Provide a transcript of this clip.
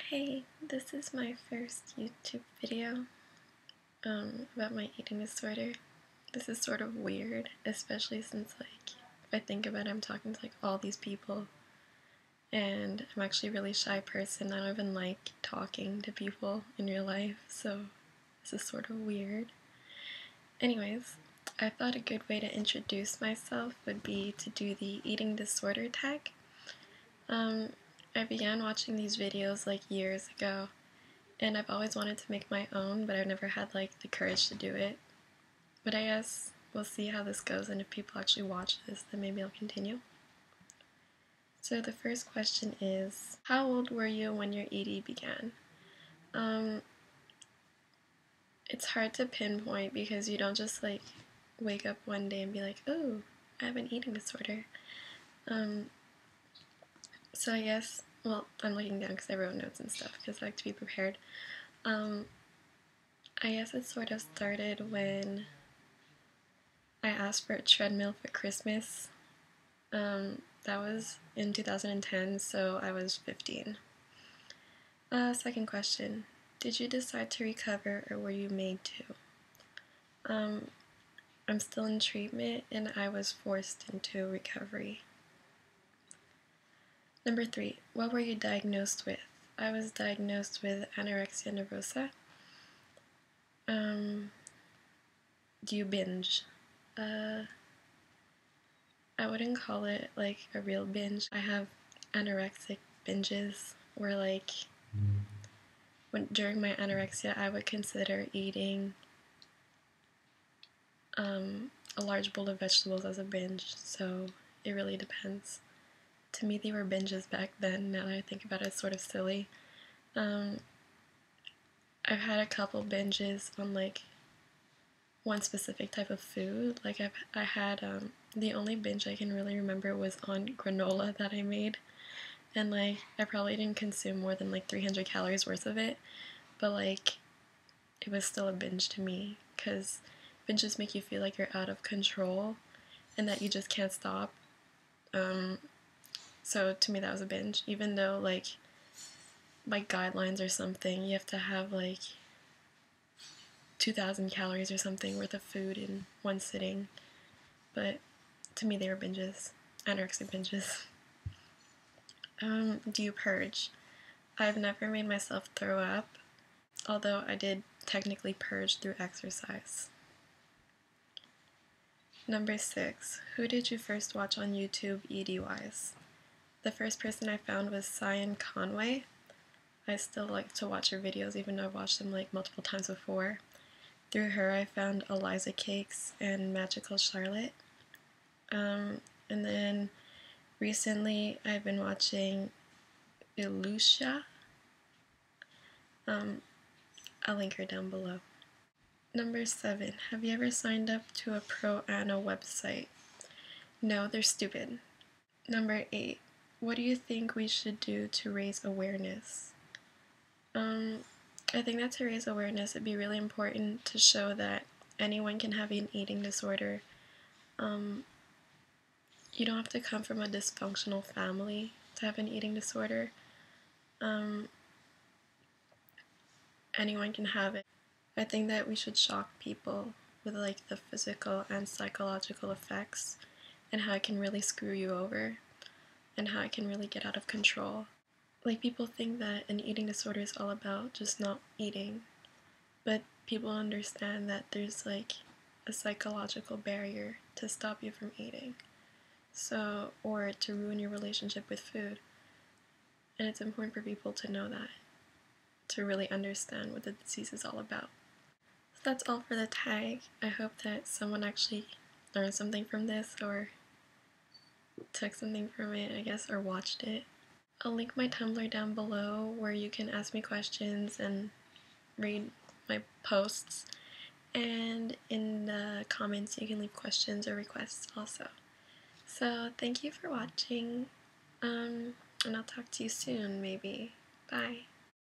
Hey, this is my first YouTube video about my eating disorder. This is sort of weird, especially since if I think about it, I'm talking to all these people, and I'm actually a really shy person. I don't even like talking to people in real life, so this is sort of weird. Anyways, I thought a good way to introduce myself would be to do the eating disorder tag. I began watching these videos years ago, and I've always wanted to make my own, but I've never had the courage to do it. But I guess we'll see how this goes, and if people actually watch this, then maybe I'll continue. So the first question is, how old were you when your ED began? It's hard to pinpoint because you don't just wake up one day and be like, oh, I have an eating disorder. So I guess, well, I'm looking down because I wrote notes and stuff because I like to be prepared. I guess it sort of started when I asked for a treadmill for Christmas. That was in 2010, so I was 15. Second question. Did you decide to recover or were you made to? I'm still in treatment and I was forced into recovery. Number 3. What were you diagnosed with? I was diagnosed with anorexia nervosa. Do you binge? I wouldn't call it a real binge. I have anorexic binges where during my anorexia I would consider eating a large bowl of vegetables as a binge, so it really depends. To me they were binges back then. Now that I think about it, it's sort of silly. I've had a couple binges on one specific type of food. I had the only binge I can really remember was on granola that I made, and I probably didn't consume more than 300 calories worth of it, but it was still a binge to me because binges make you feel like you're out of control and that you just can't stop. So to me that was a binge, even though by guidelines or something you have to have 2,000 calories or something worth of food in one sitting, but to me they were binges, anorexic binges. Do you purge? I've never made myself throw up, although I did technically purge through exercise. Number 6. Who did you first watch on YouTube ED-wise? The first person I found was Cyan Conway. I still like to watch her videos even though I've watched them multiple times before. Through her I found Eliza Cakes and Magical Charlotte. And then recently I've been watching Ilusha. I'll link her down below. Number 7. Have you ever signed up to a pro-ana website? No, they're stupid. Number 8. What do you think we should do to raise awareness? I think that to raise awareness it'd be really important to show that anyone can have an eating disorder. You don't have to come from a dysfunctional family to have an eating disorder. Anyone can have it. I think that we should shock people with the physical and psychological effects and how it can really screw you over and how it can really get out of control. People think that an eating disorder is all about just not eating, but people understand that there's a psychological barrier to stop you from eating, or to ruin your relationship with food. And it's important for people to know that, to really understand what the disease is all about. So that's all for the tag. I hope that someone actually learned something from this, or took something from it, I guess, or watched it. I'll link my Tumblr down below where you can ask me questions and read my posts. And in the comments you can leave questions or requests also. So thank you for watching, and I'll talk to you soon, maybe. Bye.